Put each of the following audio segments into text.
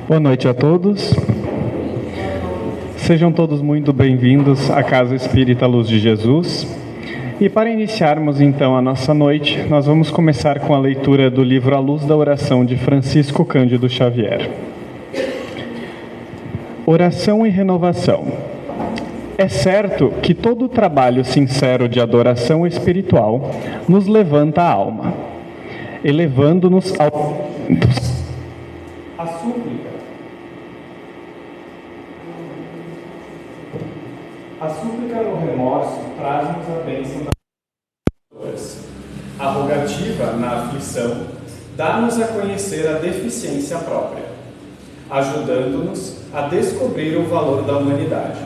Boa noite a todos. Sejam todos muito bem-vindos à Casa Espírita Luz de Jesus. E para iniciarmos então a nossa noite, nós vamos começar com a leitura do livro A Luz da Oração de Francisco Cândido Xavier. Oração e renovação. É certo que todo o trabalho sincero de adoração espiritual nos levanta a alma, elevando-nos ao... A súplica. A súplica no remorso traz-nos a bênção das dores. A rogativa na aflição dá-nos a conhecer a deficiência própria, ajudando-nos a descobrir o valor da humanidade.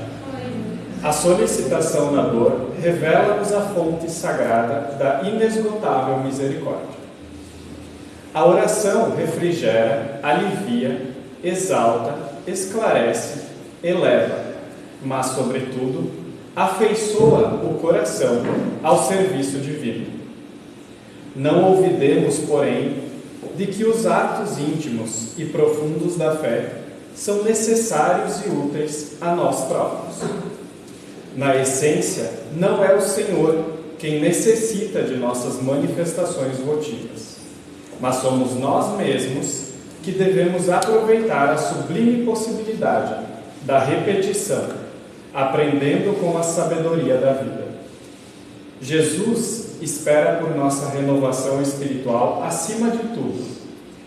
A solicitação na dor revela-nos a fonte sagrada da inesgotável misericórdia. A oração refrigera, alivia, exalta, esclarece, eleva, mas, sobretudo, afeiçoa o coração ao serviço divino. Não olvidemos, porém, de que os atos íntimos e profundos da fé são necessários e úteis a nós próprios. Na essência, não é o Senhor quem necessita de nossas manifestações votivas, mas somos nós mesmos que devemos aproveitar a sublime possibilidade da repetição, aprendendo com a sabedoria da vida. Jesus espera por nossa renovação espiritual acima de tudo.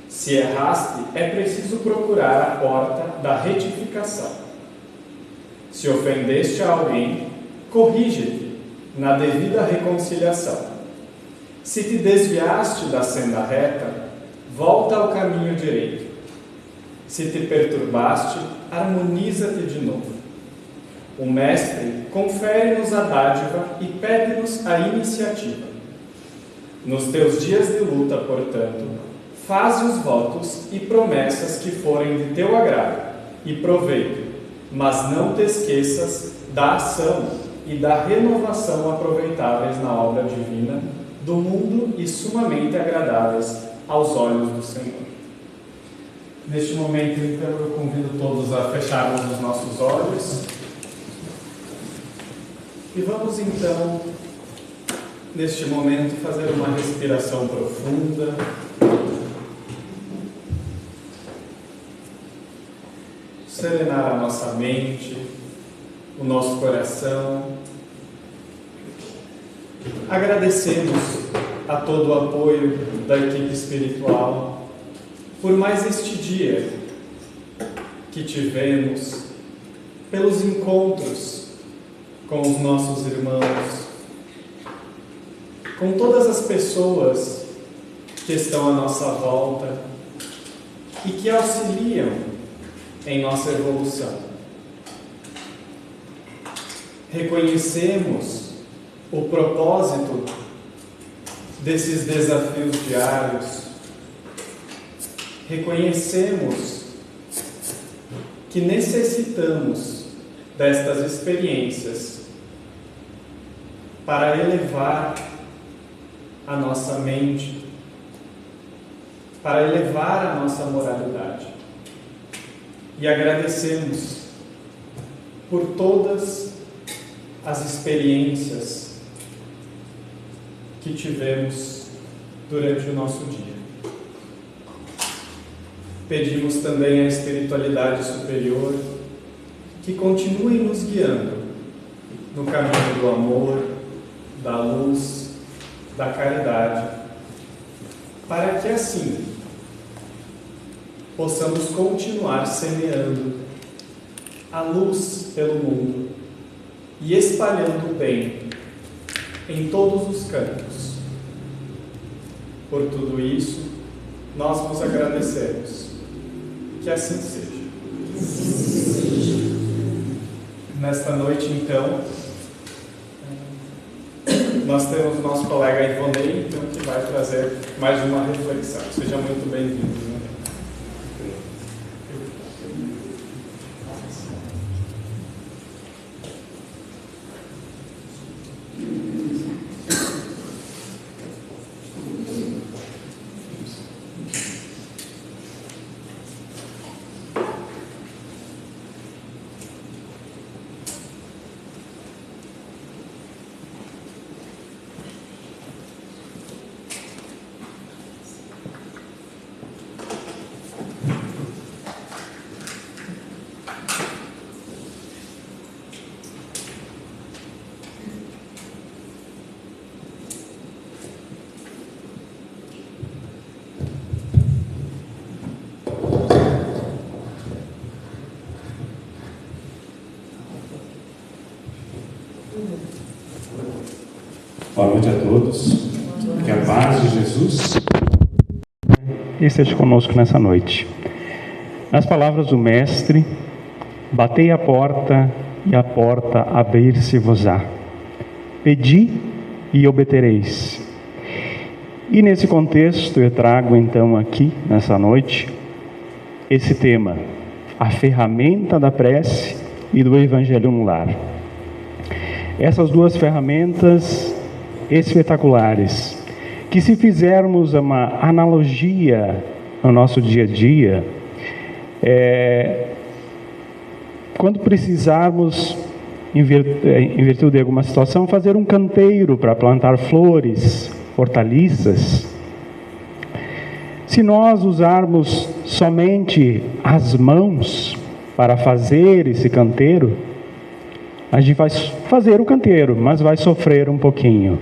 Se erraste, é preciso procurar a porta da retificação. Se ofendeste a alguém, corrige-te na devida reconciliação. Se te desviaste da senda reta, volta ao caminho direito. Se te perturbaste, harmoniza-te de novo. O Mestre confere-nos a dádiva e pede-nos a iniciativa. Nos teus dias de luta, portanto, faze os votos e promessas que forem de teu agrado e proveito, mas não te esqueças da ação e da renovação aproveitáveis na obra divina do mundo e sumamente agradáveis aos olhos do Senhor. Neste momento, então, eu convido todos a fecharmos os nossos olhos e vamos, então, neste momento, fazer uma respiração profunda. Serenar a nossa mente, o nosso coração. Agradecemos a todo o apoio da equipe espiritual por mais este dia que tivemos, pelos encontros com os nossos irmãos, com todas as pessoas que estão à nossa volta e que auxiliam em nossa evolução. Reconhecemos o propósito desses desafios diários. Reconhecemos que necessitamos destas experiências para elevar a nossa mente, para elevar a nossa moralidade. E agradecemos por todas as experiências que tivemos durante o nosso dia. Pedimos também à espiritualidade superior que continue nos guiando no caminho do amor, da luz, da caridade, para que assim possamos continuar semeando a luz pelo mundo e espalhando o bem em todos os cantos. Por tudo isso, nós vos agradecemos. Que assim seja. Nesta noite, então, nós temos nosso colega Ivonei, então, que vai trazer mais uma reflexão. Seja muito bem-vindo. Boa noite a todos. Que a paz de Jesus esteja conosco nessa noite. Nas palavras do Mestre, batei a porta e a porta abrir-se-vos-á. Pedi e obtereis. E nesse contexto eu trago então aqui, nessa noite, esse tema, a ferramenta da prece e do Evangelho no lar. Essas duas ferramentas espetaculares, que se fizermos uma analogia no nosso dia a dia, quando precisarmos, em virtude de alguma situação, fazer um canteiro para plantar flores, hortaliças, se nós usarmos somente as mãos para fazer esse canteiro, a gente vai fazer o canteiro, mas vai sofrer um pouquinho.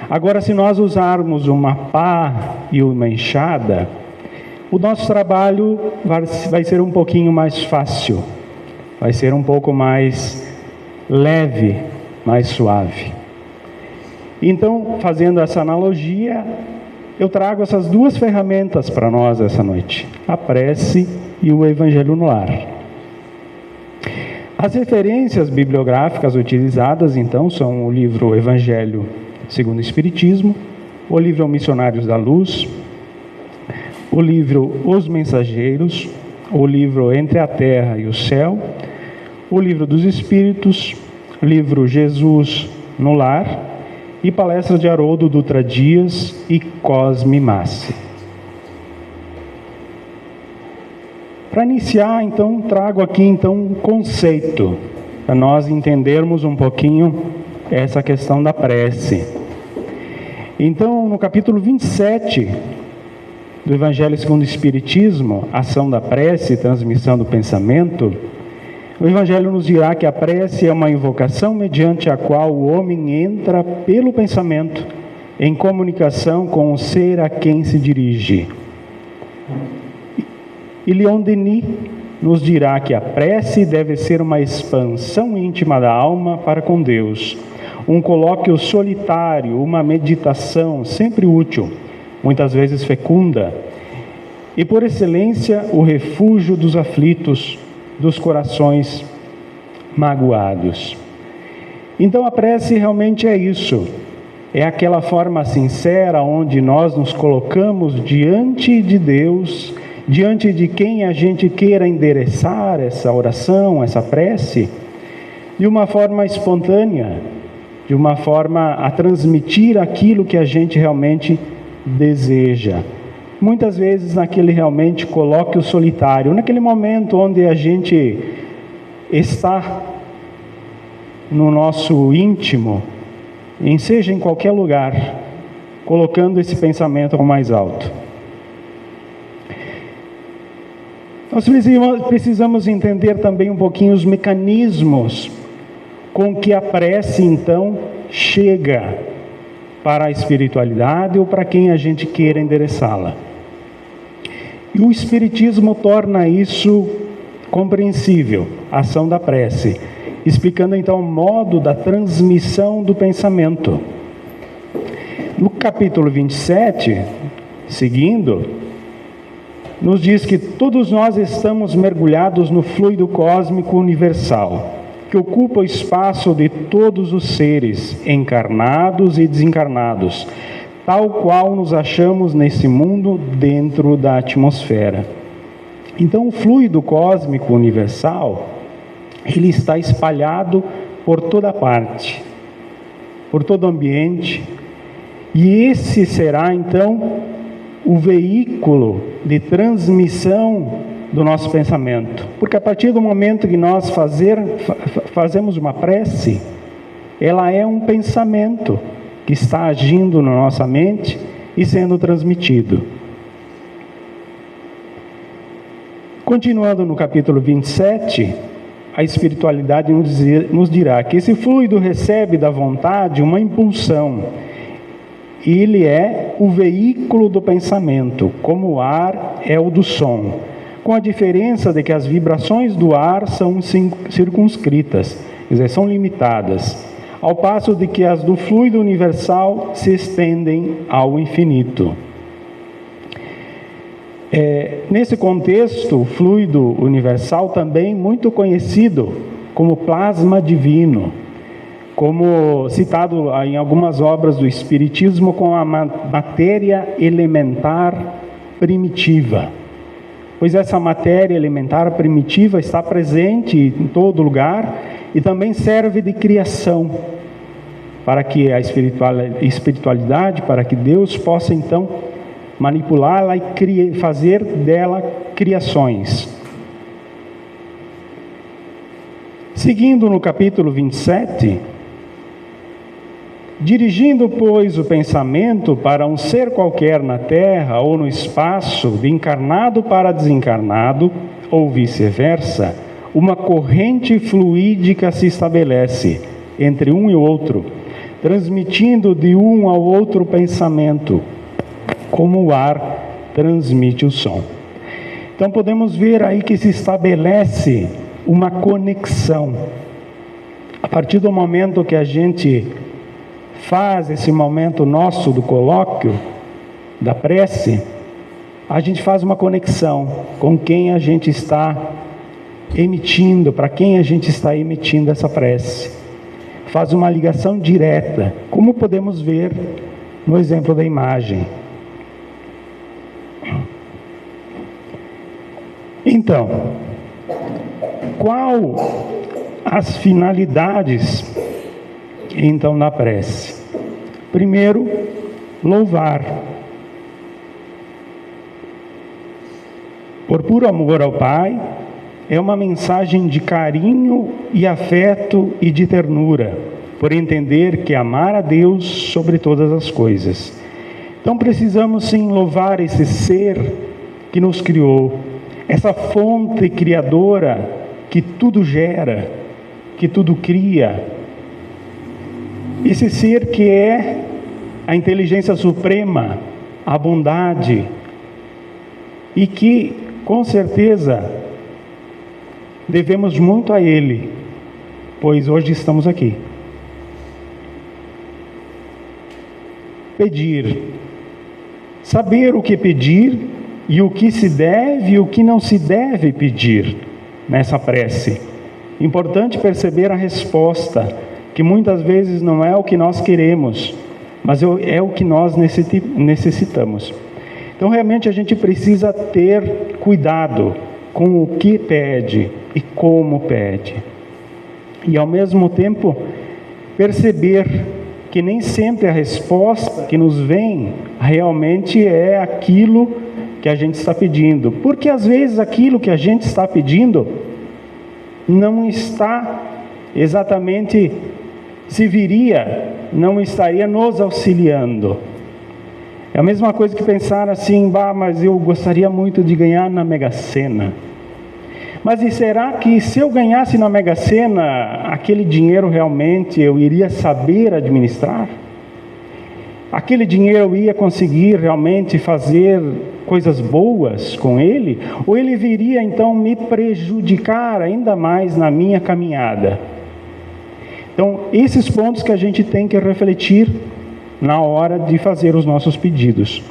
Agora, se nós usarmos uma pá e uma enxada, o nosso trabalho vai ser um pouquinho mais fácil, vai ser um pouco mais leve, mais suave. Então, fazendo essa analogia, eu trago essas duas ferramentas para nós essa noite, a prece e o Evangelho no lar. As referências bibliográficas utilizadas, então, são o livro Evangelho segundo o Espiritismo, o livro Missionários da Luz, o livro Os Mensageiros, o livro Entre a Terra e o Céu, o livro dos Espíritos, o livro Jesus no Lar e palestras de Haroldo Dutra Dias e Cosme Massi. Para iniciar, então, trago aqui então um conceito, para nós entendermos um pouquinho essa questão da prece. Então, no capítulo 27 do Evangelho segundo o Espiritismo, Ação da Prece e Transmissão do Pensamento, o Evangelho nos dirá que a prece é uma invocação mediante a qual o homem entra pelo pensamento em comunicação com o ser a quem se dirige. E Leon Denis nos dirá que a prece deve ser uma expansão íntima da alma para com Deus, um colóquio solitário, uma meditação sempre útil, muitas vezes fecunda, e por excelência o refúgio dos aflitos, dos corações magoados. Então a prece realmente é isso, é aquela forma sincera onde nós nos colocamos diante de Deus, diante de quem a gente queira endereçar essa oração, essa prece, de uma forma espontânea, de uma forma a transmitir aquilo que a gente realmente deseja. Muitas vezes naquele realmente colóquio solitário, naquele momento onde a gente está no nosso íntimo, seja em qualquer lugar, colocando esse pensamento ao mais alto. Nós precisamos entender também um pouquinho os mecanismos com que a prece, então, chega para a espiritualidade ou para quem a gente queira endereçá-la. E o Espiritismo torna isso compreensível, a ação da prece, explicando então o modo da transmissão do pensamento. No capítulo 27, seguindo, nos diz que todos nós estamos mergulhados no fluido cósmico universal, que ocupa o espaço de todos os seres, encarnados e desencarnados, tal qual nos achamos nesse mundo dentro da atmosfera. Então, o fluido cósmico universal, ele está espalhado por toda parte, por todo o ambiente, e esse será, então, o veículo de transmissão do nosso pensamento, porque a partir do momento que nós fazemos uma prece, ela é um pensamento que está agindo na nossa mente e sendo transmitido. Continuando no capítulo 27, a espiritualidade nos dirá que esse fluido recebe da vontade uma impulsão. Ele é o veículo do pensamento, como o ar é o do som, com a diferença de que as vibrações do ar são circunscritas, quer dizer, são limitadas. ao passo de que as do fluido universal se estendem ao infinito. Nesse contexto, o fluido universal também muito conhecido como plasma divino, como citado em algumas obras do Espiritismo como a matéria elementar primitiva. Pois essa matéria elementar primitiva está presente em todo lugar e também serve de criação para que a espiritualidade, para que Deus possa então manipulá-la e fazer dela criações. Seguindo no capítulo 27, dirigindo, pois, o pensamento para um ser qualquer na terra ou no espaço, de encarnado para desencarnado, ou vice-versa, uma corrente fluídica se estabelece entre um e outro, transmitindo de um ao outro pensamento, como o ar transmite o som. Então podemos ver aí que se estabelece uma conexão. A partir do momento que a gente faz esse momento nosso do colóquio, da prece, a gente faz uma conexão com quem a gente está emitindo, para quem a gente está emitindo essa prece. Faz uma ligação direta, como podemos ver no exemplo da imagem. Então, qual as finalidades então na prece? Primeiro, louvar. Por puro amor ao Pai, é uma mensagem de carinho e afeto e de ternura, por entender que amar a Deus sobre todas as coisas. Então precisamos sim louvar esse ser que nos criou, essa fonte criadora que tudo gera, que tudo cria. Esse ser que é a inteligência suprema, a bondade, e que, com certeza, devemos muito a Ele, pois hoje estamos aqui. Pedir. Saber o que pedir e o que se deve e o que não se deve pedir nessa prece. Importante perceber a resposta, que muitas vezes não é o que nós queremos, mas é o que nós necessitamos. Então realmente a gente precisa ter cuidado com o que pede e como pede. E ao mesmo tempo perceber que nem sempre a resposta que nos vem realmente é aquilo que a gente está pedindo. Porque às vezes aquilo que a gente está pedindo não está exatamente, não estaria nos auxiliando. É a mesma coisa que pensar assim, mas eu gostaria muito de ganhar na Mega Sena. Mas e será que se eu ganhasse na Mega Sena, aquele dinheiro realmente eu iria saber administrar? Aquele dinheiro eu ia conseguir realmente fazer coisas boas com ele? Ou ele viria então me prejudicar ainda mais na minha caminhada? Então, esses pontos que a gente tem que refletir na hora de fazer os nossos pedidos.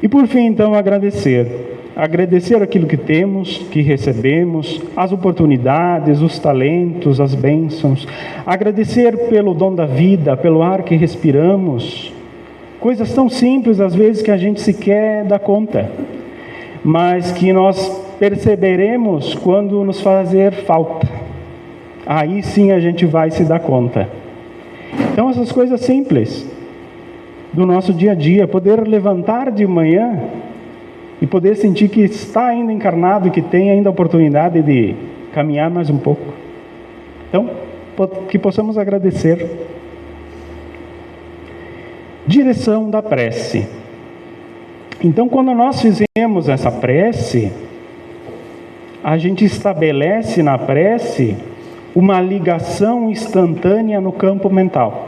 E por fim, então, agradecer. Agradecer aquilo que temos, que recebemos, as oportunidades, os talentos, as bênçãos. Agradecer pelo dom da vida, pelo ar que respiramos. Coisas tão simples, às vezes, que a gente sequer dá conta, mas que nós perceberemos quando nos fazer falta. Aí sim a gente vai se dar conta. Então essas coisas simples do nosso dia a dia, poder levantar de manhã e poder sentir que está ainda encarnado e que tem ainda a oportunidade de caminhar mais um pouco. Então, que possamos agradecer. Direção da prece. Então, quando nós fizemos essa prece, a gente estabelece na prece uma ligação instantânea no campo mental.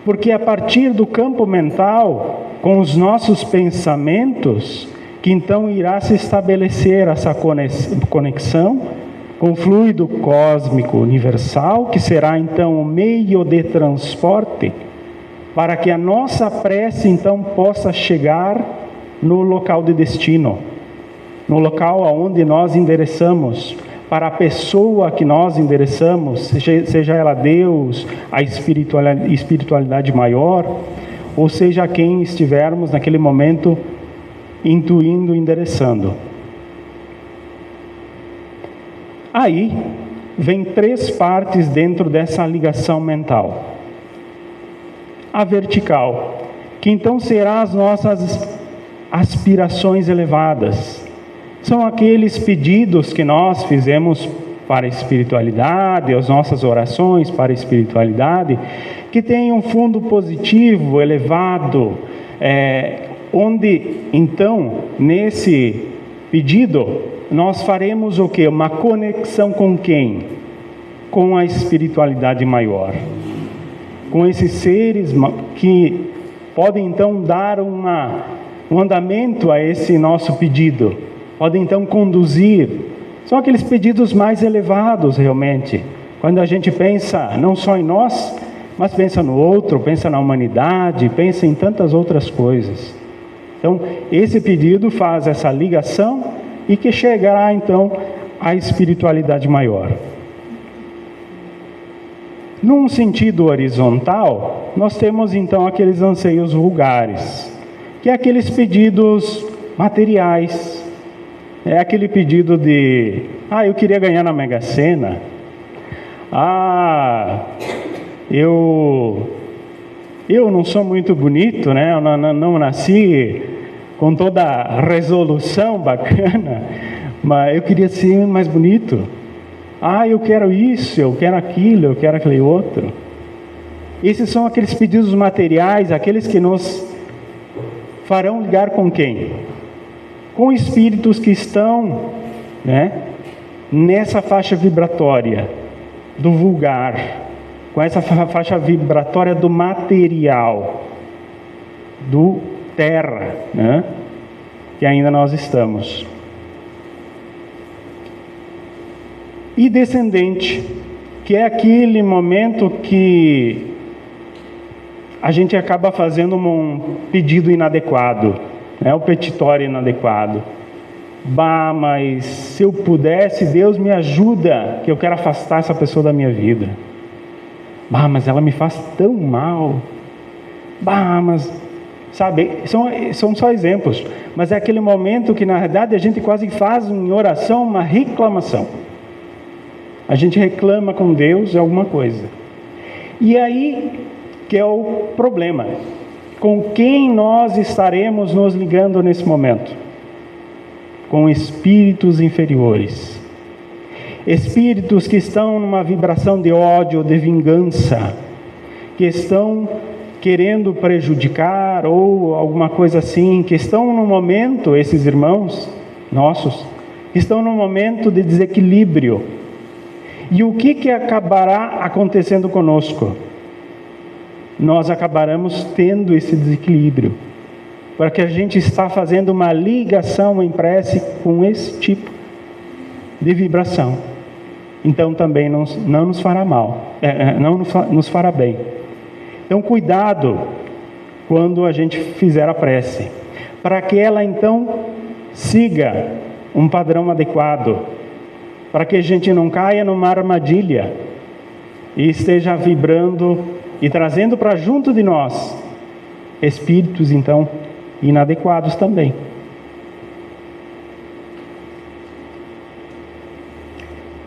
Porque a partir do campo mental, com os nossos pensamentos, que então irá se estabelecer essa conexão com o fluido cósmico universal, que será então o meio de transporte, para que a nossa prece então possa chegar no local de destino, no local aonde nós endereçamos, para a pessoa que nós endereçamos, seja ela Deus, a espiritualidade maior, ou seja quem estivermos naquele momento intuindo, endereçando. Aí vem 3 partes dentro dessa ligação mental. A vertical, que então será as nossas aspirações elevadas. São aqueles pedidos que nós fizemos para a espiritualidade, as nossas orações para a espiritualidade, que tem um fundo positivo, elevado, onde então, nesse pedido, nós faremos o quê? Uma conexão com quem? Com a espiritualidade maior. Com esses seres que podem então dar um andamento a esse nosso pedido. Podem então conduzir. São aqueles pedidos mais elevados realmente. Quando a gente pensa não só em nós, mas pensa no outro, pensa na humanidade, pensa em tantas outras coisas. Então, esse pedido faz essa ligação e que chegará então à espiritualidade maior. Num sentido horizontal, nós temos então aqueles anseios vulgares, que é aqueles pedidos materiais. É aquele pedido de, eu queria ganhar na Mega Sena. Eu não sou muito bonito, né? Eu não nasci com toda a resolução bacana, mas eu queria ser mais bonito. Eu quero isso, eu quero aquilo, eu quero aquele outro. Esses são aqueles pedidos materiais, aqueles que nos farão ligar com quem? Com espíritos que estão, nessa faixa vibratória do vulgar, com essa faixa vibratória do material, do terra, que ainda nós estamos. E descendente, que é aquele momento que a gente acaba fazendo um pedido inadequado, o petitório inadequado. Mas se eu pudesse, Deus me ajuda, que eu quero afastar essa pessoa da minha vida. Mas ela me faz tão mal. Mas, sabe, são só exemplos. Mas é aquele momento que na verdade a gente quase faz em oração uma reclamação. A gente reclama com Deus de alguma coisa. E aí que é o problema. Com quem nós estaremos nos ligando nesse momento? Com espíritos inferiores. Espíritos que estão numa vibração de ódio, de vingança, que estão querendo prejudicar ou alguma coisa assim, que estão no momento, esses irmãos nossos, que estão num momento de desequilíbrio. E o que acabará acontecendo conosco? Nós acabaremos tendo esse desequilíbrio, porque a gente está fazendo uma ligação em prece com esse tipo de vibração. Então também não nos fará mal, não nos fará bem. Então cuidado quando a gente fizer a prece, para que ela então siga um padrão adequado, para que a gente não caia numa armadilha e esteja vibrando e trazendo para junto de nós espíritos então inadequados também.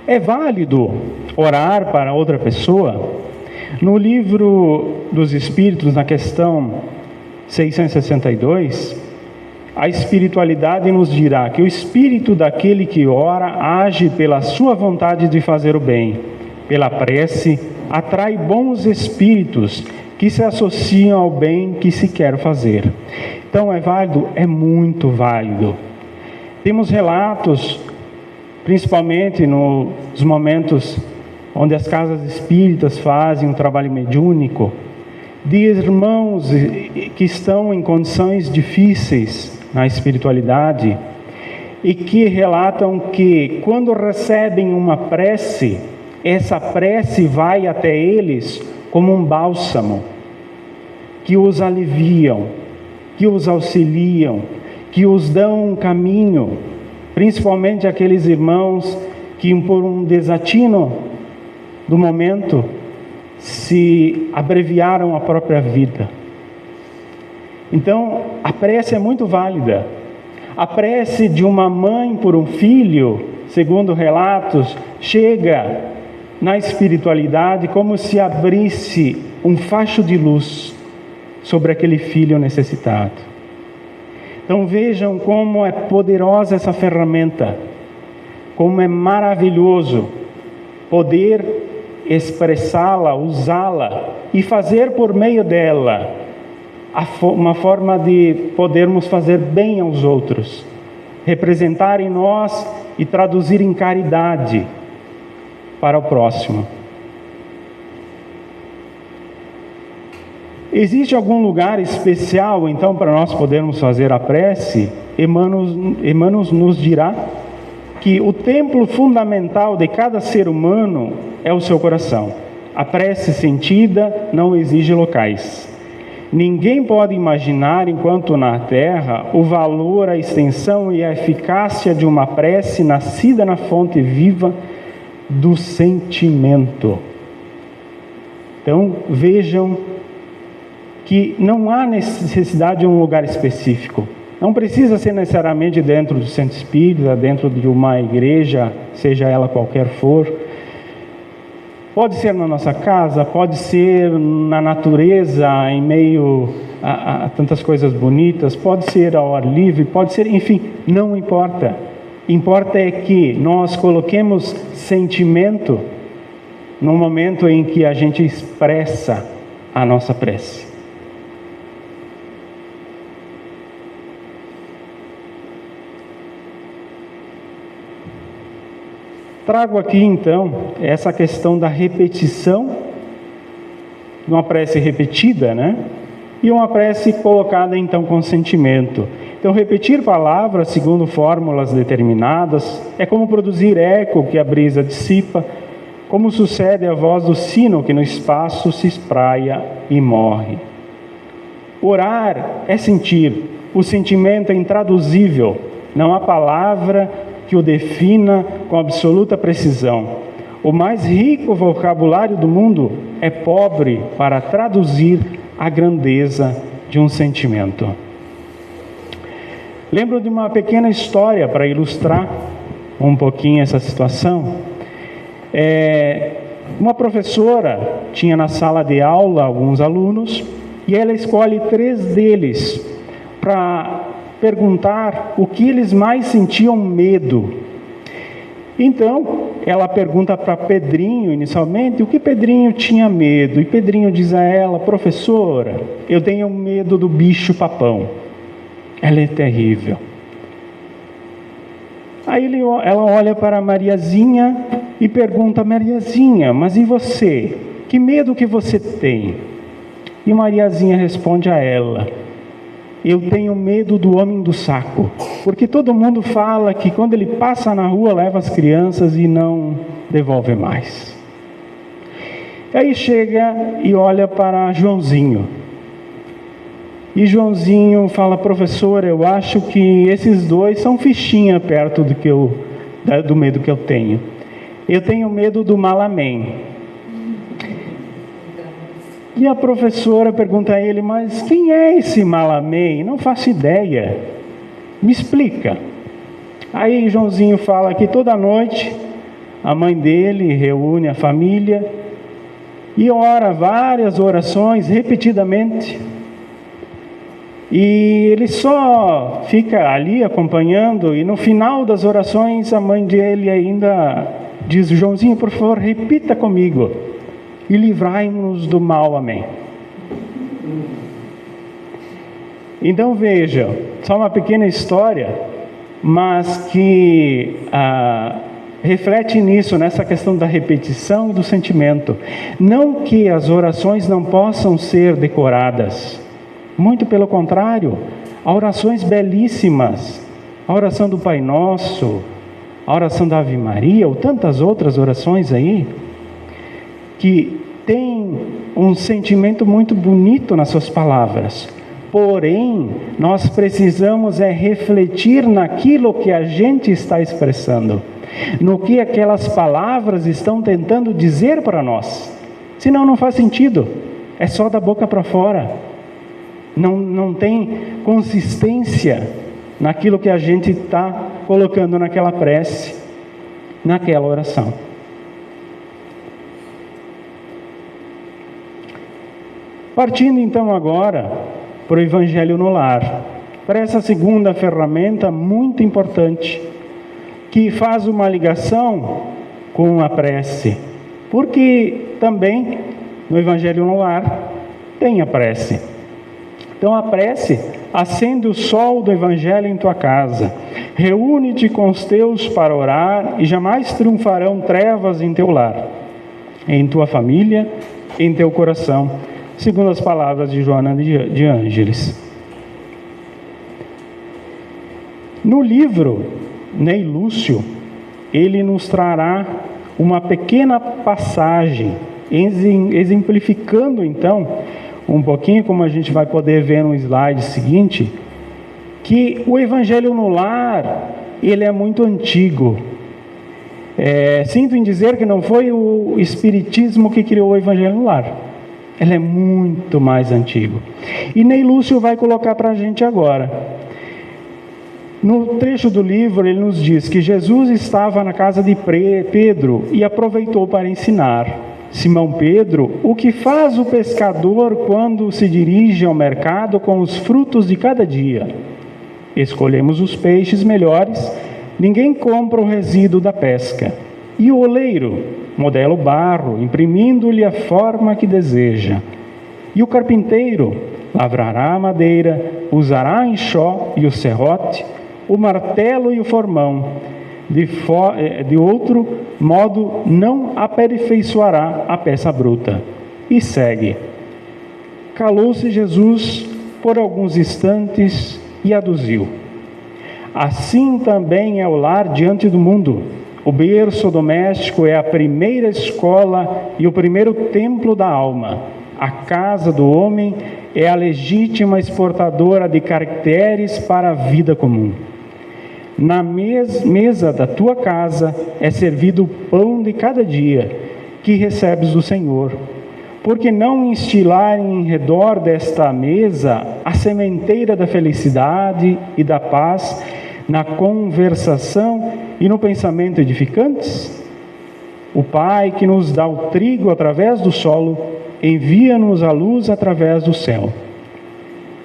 É válido orar para outra pessoa? No livro dos Espíritos, na questão 662, a espiritualidade nos dirá que o espírito daquele que ora age pela sua vontade de fazer o bem. Pela prece, atrai bons espíritos que se associam ao bem que se quer fazer. Então é válido? É muito válido. Temos relatos, principalmente nos momentos onde as casas espíritas fazem um trabalho mediúnico, de irmãos que estão em condições difíceis na espiritualidade e que relatam que quando recebem uma prece, essa prece vai até eles como um bálsamo, que os aliviam, que os auxiliam, que os dão um caminho, principalmente aqueles irmãos que por um desatino do momento se abreviaram a própria vida. Então, a prece é muito válida. A prece de uma mãe por um filho, segundo relatos, chega na espiritualidade como se abrisse um facho de luz sobre aquele filho necessitado. Então vejam como é poderosa essa ferramenta, como é maravilhoso poder expressá-la, usá-la e fazer por meio dela uma forma de podermos fazer bem aos outros, representar em nós e traduzir em caridade para o próximo. Existe algum lugar especial, então, para nós podermos fazer a prece? Emmanuel nos dirá que o templo fundamental de cada ser humano é o seu coração. A prece sentida não exige locais. Ninguém pode imaginar, enquanto na terra, o valor, a extensão e a eficácia de uma prece nascida na fonte viva do sentimento. Então, vejam que não há necessidade de um lugar específico. Não precisa ser necessariamente dentro do centro espírita, dentro de uma igreja, seja ela qualquer for. Pode ser na nossa casa, pode ser na natureza, em meio a tantas coisas bonitas, pode ser ao ar livre, pode ser, enfim, não importa. Importa é que nós coloquemos sentimento no momento em que a gente expressa a nossa prece. Trago aqui então essa questão da repetição, uma prece repetida, né? E uma prece colocada então com sentimento. Então, repetir palavras segundo fórmulas determinadas é como produzir eco que a brisa dissipa, como sucede a voz do sino que no espaço se espraia e morre. Orar é sentir, o sentimento é intraduzível, não há palavra que o defina com absoluta precisão. O mais rico vocabulário do mundo é pobre para traduzir a grandeza de um sentimento. Lembro de uma pequena história para ilustrar um pouquinho essa situação. Uma professora tinha na sala de aula alguns alunos e ela escolhe 3 deles para perguntar o que eles mais sentiam medo. Então, ela pergunta para Pedrinho, inicialmente, o que Pedrinho tinha medo. E Pedrinho diz a ela: professora, eu tenho medo do bicho-papão. Ela é terrível. Aí ela olha para Mariazinha e pergunta: Mariazinha, mas e você? Que medo que você tem? E Mariazinha responde a ela: eu tenho medo do homem do saco, porque todo mundo fala que quando ele passa na rua leva as crianças e não devolve mais. Aí chega e olha para Joãozinho. E Joãozinho fala: professor, eu acho que esses 2 são fichinha perto do medo que eu tenho. Eu tenho medo do Malamém. E a professora pergunta a ele: mas quem é esse Malamém? Não faço ideia. Me explica. Aí Joãozinho fala que toda noite a mãe dele reúne a família e ora várias orações repetidamente. E ele só fica ali acompanhando, e no final das orações a mãe dele ainda diz: Joãozinho, por favor, repita comigo: e livrai-nos do mal, amém. Então veja, só uma pequena história, mas que reflete nisso, nessa questão da repetição e do sentimento. Não que as orações não possam ser decoradas, muito pelo contrário, há orações belíssimas, a oração do Pai Nosso, a oração da Ave Maria, ou tantas outras orações aí, que tem um sentimento muito bonito nas suas palavras. Porém, nós precisamos refletir naquilo que a gente está expressando, no que aquelas palavras estão tentando dizer para nós. Senão não faz sentido, é só da boca para fora. Não tem consistência naquilo que a gente está colocando naquela prece, naquela oração. Partindo então agora para o Evangelho no Lar, para essa segunda ferramenta muito importante, que faz uma ligação com a prece, porque também no Evangelho no Lar tem a prece. Então a prece: acende o sol do Evangelho em tua casa, reúne-te com os teus para orar, e jamais triunfarão trevas em teu lar, em tua família, em teu coração, segundo as palavras de Joana de Ângeles. No livro, Ney Lúcio, ele nos trará uma pequena passagem, exemplificando então um pouquinho, como a gente vai poder ver no slide seguinte, que o Evangelho no Lar, ele é muito antigo. Sinto em dizer que não foi o Espiritismo que criou o Evangelho no Lar. Ele é muito mais antigo. E Ney Lúcio vai colocar para a gente agora. No trecho do livro, ele nos diz que Jesus estava na casa de Pedro e aproveitou para ensinar. Simão Pedro: o que faz o pescador quando se dirige ao mercado com os frutos de cada dia? Escolhemos os peixes melhores, ninguém compra o resíduo da pesca. E o oleiro modela o barro, imprimindo-lhe a forma que deseja. E o carpinteiro lavrará a madeira, usará a enxó e o serrote, o martelo e o formão. De outro modo, não aperfeiçoará a peça bruta. E segue. Calou-se Jesus por alguns instantes e aduziu: assim também é o lar diante do mundo. O berço doméstico é a primeira escola e o primeiro templo da alma. A casa do homem é a legítima exportadora de caracteres para a vida comum. Na mesa da tua casa é servido o pão de cada dia que recebes do Senhor. Por que não instilar em redor desta mesa a sementeira da felicidade e da paz, na conversação e no pensamento edificantes? O Pai que nos dá o trigo através do solo, envia-nos a luz através do céu.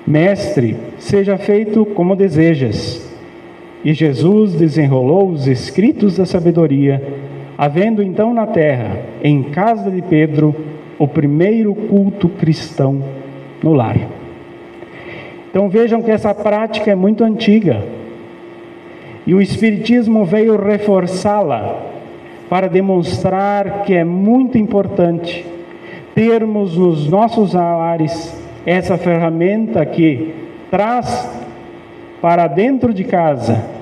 Mestre, seja feito como desejas. E Jesus desenrolou os escritos da sabedoria, havendo então na terra, em casa de Pedro, o primeiro culto cristão no lar. Então vejam que essa prática é muito antiga. E o Espiritismo veio reforçá-la para demonstrar que é muito importante termos nos nossos lares essa ferramenta que traz para dentro de casa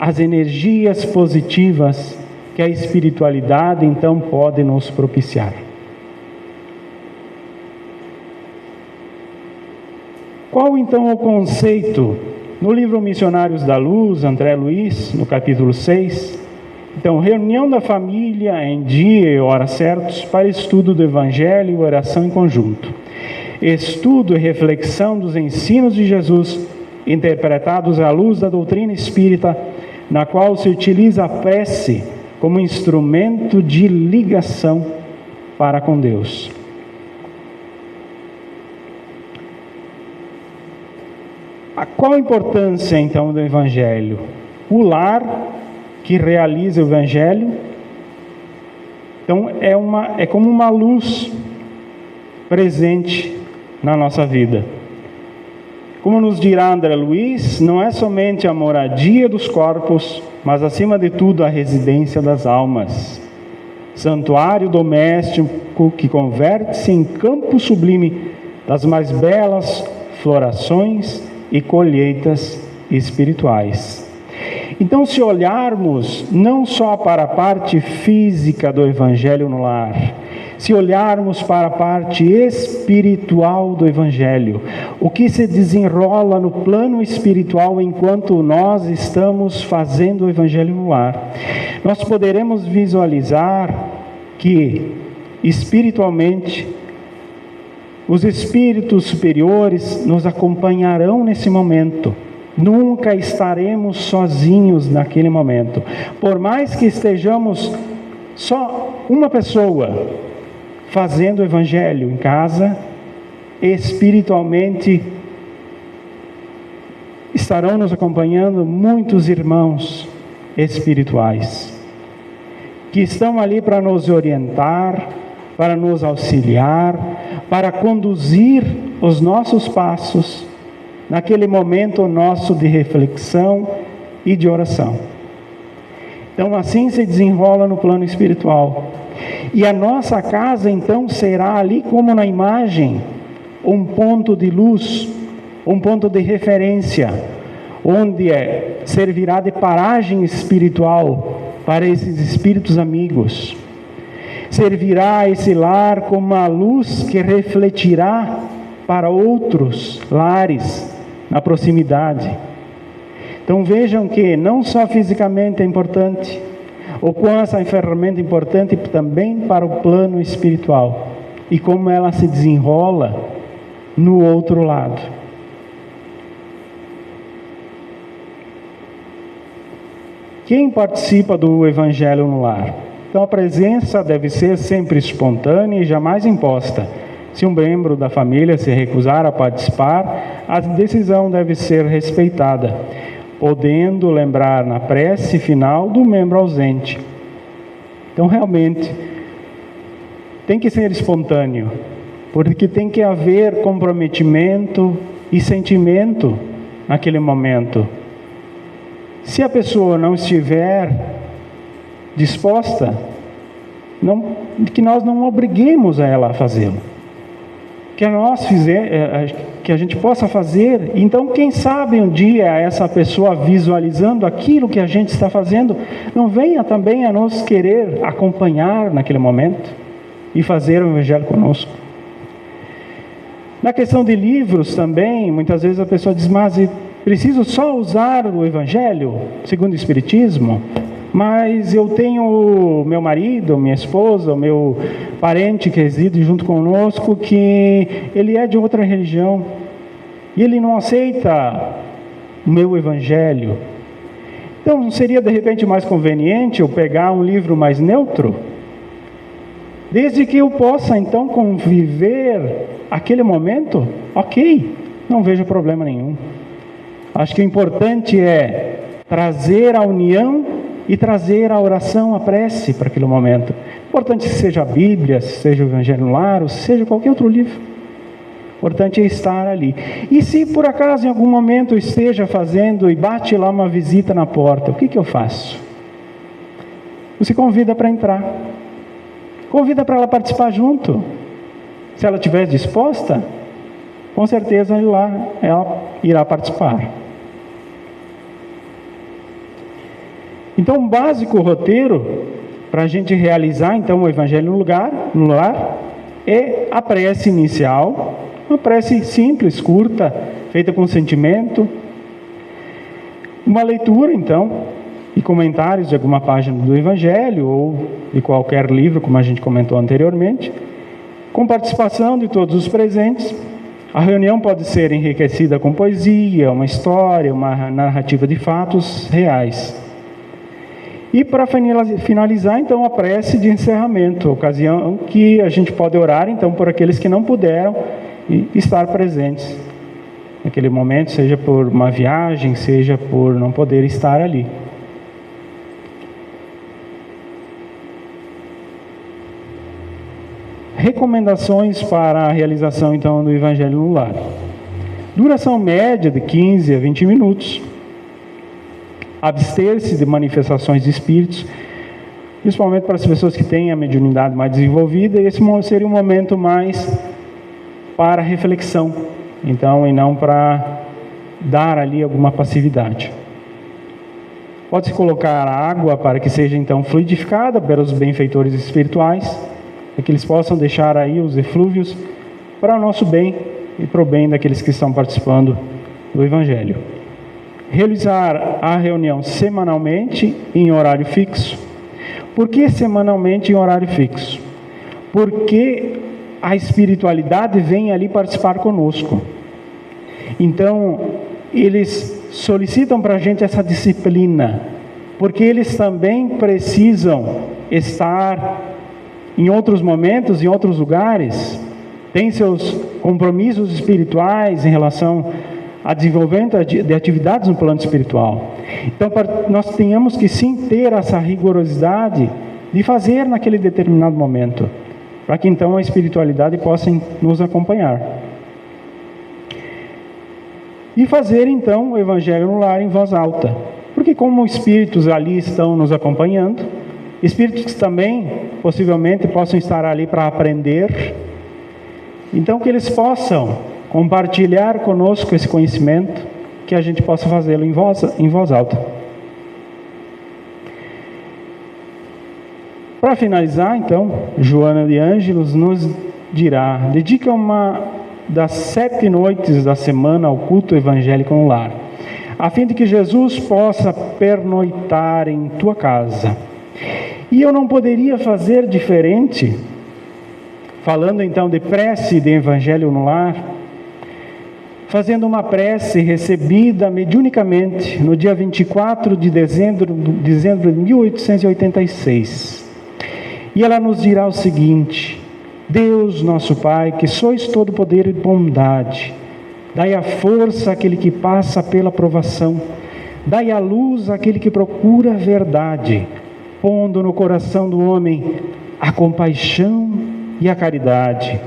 as energias positivas que a espiritualidade então pode nos propiciar. Qual então o conceito? No livro Missionários da Luz, André Luiz, no capítulo 6, então, reunião da família em dia e hora certos para estudo do Evangelho e oração em conjunto. Estudo e reflexão dos ensinos de Jesus, interpretados à luz da doutrina espírita, na qual se utiliza a prece como instrumento de ligação para com Deus. Qual a importância então do Evangelho? O lar que realiza o Evangelho, então é como uma luz presente na nossa vida. Como nos dirá André Luiz, não é somente a moradia dos corpos, mas acima de tudo a residência das almas. Santuário doméstico que converte-se em campo sublime das mais belas florações e colheitas espirituais. Então, se olharmos não só para a parte física do Evangelho no lar, se olharmos para a parte espiritual do Evangelho, o que se desenrola no plano espiritual enquanto nós estamos fazendo o Evangelho no lar, nós poderemos visualizar que, espiritualmente, os espíritos superiores nos acompanharão nesse momento. Nunca estaremos sozinhos naquele momento. Por mais que estejamos só uma pessoa fazendo o Evangelho em casa, espiritualmente estarão nos acompanhando muitos irmãos espirituais, que estão ali para nos orientar, para nos auxiliar, para conduzir os nossos passos naquele momento nosso de reflexão e de oração. Então, assim se desenrola no plano espiritual. E a nossa casa, então, será ali como na imagem, um ponto de luz, um ponto de referência, onde servirá de paragem espiritual para esses espíritos amigos. Servirá esse lar como uma luz que refletirá para outros lares na proximidade. Então vejam que não só fisicamente é importante, o quão essa ferramenta é importante também para o plano espiritual e como ela se desenrola no outro lado. Quem participa do Evangelho no lar? Então a presença deve ser sempre espontânea e jamais imposta. Se um membro da família se recusar a participar, a decisão deve ser respeitada, podendo lembrar na prece final do membro ausente. Então realmente tem que ser espontâneo, porque tem que haver comprometimento e sentimento naquele momento. Se a pessoa não estiver disposta, que nós não obriguemos a ela a fazê-lo. Que a gente possa fazer. Então, quem sabe um dia essa pessoa visualizando aquilo que a gente está fazendo, não venha também a nos querer acompanhar naquele momento e fazer o Evangelho conosco. Na questão de livros também, muitas vezes a pessoa diz, mas preciso só usar o Evangelho segundo o Espiritismo? Mas eu tenho meu marido, minha esposa, meu parente que reside junto conosco, que ele é de outra religião e ele não aceita o meu Evangelho. Então não seria de repente mais conveniente eu pegar um livro mais neutro? Desde que eu possa então conviver aquele momento, ok, não vejo problema nenhum. Acho que o importante é trazer a união e trazer a oração, a prece para aquele momento. Importante que seja a Bíblia, seja o Evangelho no Lar, ou seja qualquer outro livro. Importante é estar ali. E se por acaso em algum momento eu esteja fazendo e bate lá uma visita na porta, o que eu faço? Você convida para entrar. Convida para ela participar junto. Se ela estiver disposta, com certeza ela irá participar. Então, um básico roteiro para a gente realizar então o Evangelho no lar é a prece inicial, uma prece simples, curta, feita com sentimento, uma leitura então e comentários de alguma página do Evangelho ou de qualquer livro, como a gente comentou anteriormente, com participação de todos os presentes. A reunião pode ser enriquecida com poesia, uma história, uma narrativa de fatos reais. E para finalizar, então, a prece de encerramento, ocasião que a gente pode orar, então, por aqueles que não puderam estar presentes naquele momento, seja por uma viagem, seja por não poder estar ali. Recomendações para a realização, então, do Evangelho no Lar. Duração média de 15 a 20 minutos. Abster-se de manifestações de espíritos, principalmente para as pessoas que têm a mediunidade mais desenvolvida. Esse seria um momento mais para reflexão, então, e não para dar ali alguma passividade. Pode-se colocar água para que seja então fluidificada pelos benfeitores espirituais, para que eles possam deixar aí os eflúvios para o nosso bem e para o bem daqueles que estão participando do Evangelho. Realizar a reunião semanalmente em horário fixo. Por que semanalmente em horário fixo? Porque a espiritualidade vem ali participar conosco. Então, eles solicitam para a gente essa disciplina, porque eles também precisam estar em outros momentos, em outros lugares, têm seus compromissos espirituais em relação a desenvolvimento de atividades no plano espiritual. Então, nós tenhamos que sim ter essa rigorosidade de fazer naquele determinado momento, para que então a espiritualidade possa nos acompanhar. E fazer então o Evangelho no lar em voz alta, porque como espíritos ali estão nos acompanhando, espíritos que também possivelmente possam estar ali para aprender, então que eles possam compartilhar conosco esse conhecimento, que a gente possa fazê-lo em voz alta. Para finalizar, então, Joana de Ângelos nos dirá: dedica uma das 7 noites da semana ao culto evangélico no lar, a fim de que Jesus possa pernoitar em tua casa. E eu não poderia fazer diferente, falando então de prece de evangelho no lar, fazendo uma prece recebida mediunicamente no dia 24 de dezembro de 1886. E ela nos dirá o seguinte: Deus nosso Pai, que sois todo poder e bondade, dai a força àquele que passa pela provação, dai a luz àquele que procura a verdade, pondo no coração do homem a compaixão e a caridade.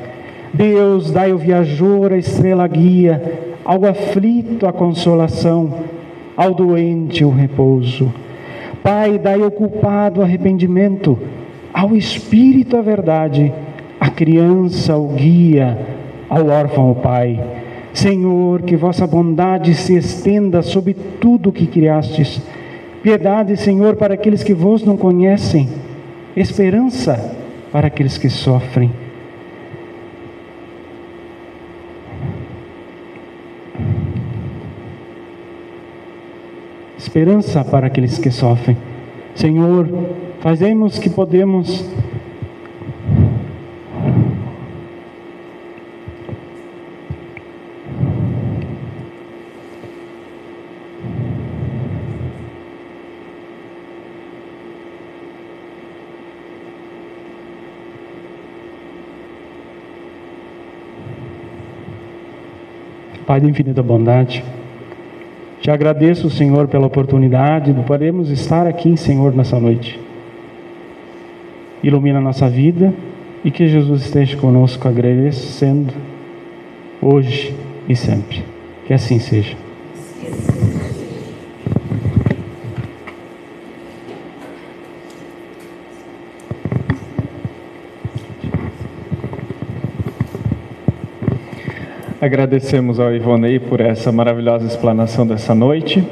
Deus, dai ao viajor a estrela guia, ao aflito a consolação, ao doente o repouso. Pai, dai ao culpado o arrependimento, ao espírito a verdade, à criança o guia, ao órfão o Pai. Senhor, que vossa bondade se estenda sobre tudo o que criastes. Piedade, Senhor, para aqueles que vos não conhecem. Esperança para aqueles que sofrem. Esperança para aqueles que sofrem. Senhor, fazemos que podemos Pai de infinita bondade, te agradeço, Senhor, pela oportunidade de podermos estar aqui, Senhor, nessa noite. Ilumina a nossa vida e que Jesus esteja conosco, agradecendo hoje e sempre. Que assim seja. Agradecemos ao Ivonei por essa maravilhosa explanação dessa noite.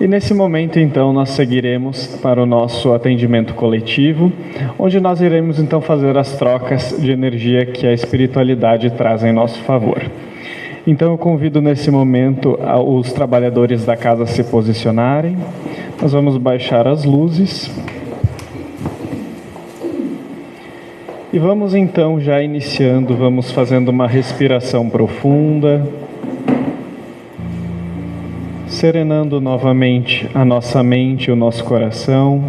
E nesse momento, então, nós seguiremos para o nosso atendimento coletivo, onde nós iremos, então, fazer as trocas de energia que a espiritualidade traz em nosso favor. Então, eu convido nesse momento os trabalhadores da casa a se posicionarem. Nós vamos baixar as luzes. E vamos então, já iniciando, vamos fazendo uma respiração profunda, serenando novamente a nossa mente e o nosso coração.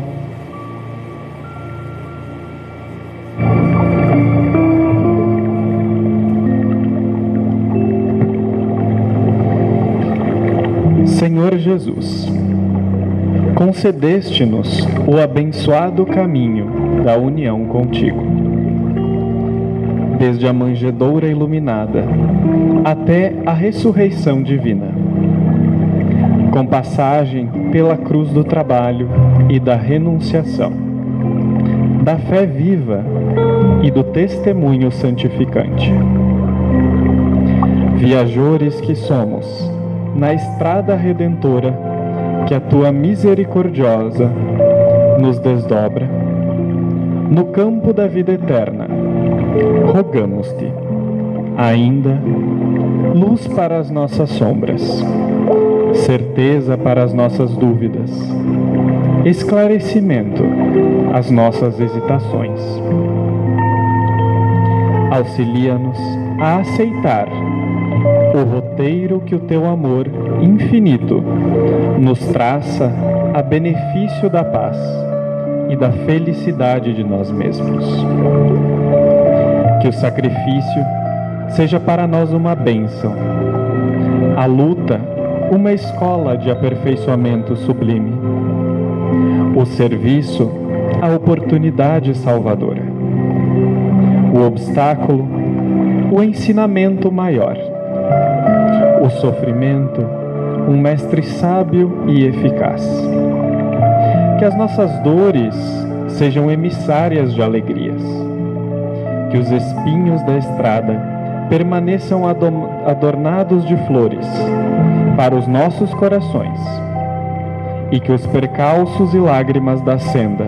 Senhor Jesus, concedeste-nos o abençoado caminho da união contigo. Desde a manjedoura iluminada até a ressurreição divina, com passagem pela cruz do trabalho e da renunciação, da fé viva e do testemunho santificante. Viajores que somos, na estrada redentora que a tua misericordiosa nos desdobra, no campo da vida eterna, rogamos-te, ainda, luz para as nossas sombras, certeza para as nossas dúvidas, esclarecimento às nossas hesitações. Auxilia-nos a aceitar o roteiro que o teu amor infinito nos traça a benefício da paz e da felicidade de nós mesmos. Que o sacrifício seja para nós uma bênção, a luta uma escola de aperfeiçoamento sublime, o serviço a oportunidade salvadora, o obstáculo o ensinamento maior, o sofrimento um mestre sábio e eficaz. Que as nossas dores sejam emissárias de alegrias, que os espinhos da estrada permaneçam adornados de flores para os nossos corações, e que os percalços e lágrimas da senda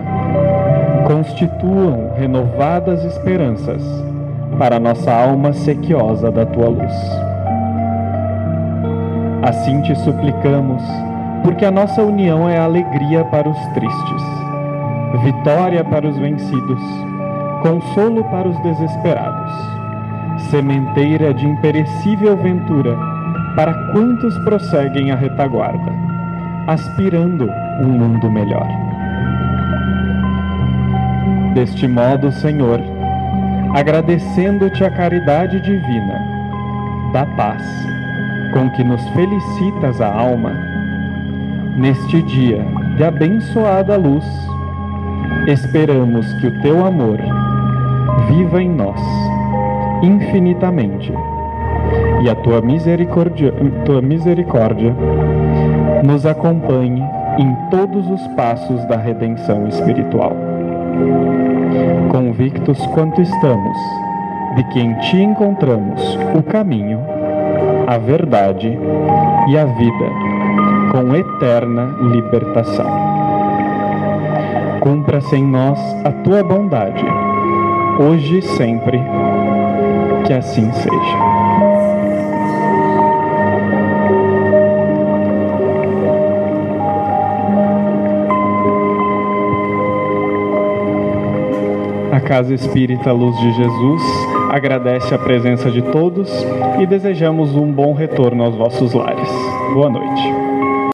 constituam renovadas esperanças para nossa alma sequiosa da tua luz. Assim te suplicamos, porque a nossa união é alegria para os tristes, vitória para os vencidos, consolo para os desesperados, sementeira de imperecível ventura para quantos prosseguem a retaguarda, aspirando um mundo melhor. Deste modo, Senhor, agradecendo-te a caridade divina, da paz, com que nos felicitas a alma, neste dia de abençoada luz, esperamos que o teu amor viva em nós infinitamente, e a tua misericórdia nos acompanhe em todos os passos da redenção espiritual. Convictos quanto estamos de que em ti encontramos o caminho, a verdade e a vida, com eterna libertação. Cumpra-se em nós a tua bondade, hoje e sempre, que assim seja. A Casa Espírita Luz de Jesus agradece a presença de todos e desejamos um bom retorno aos vossos lares. Boa noite.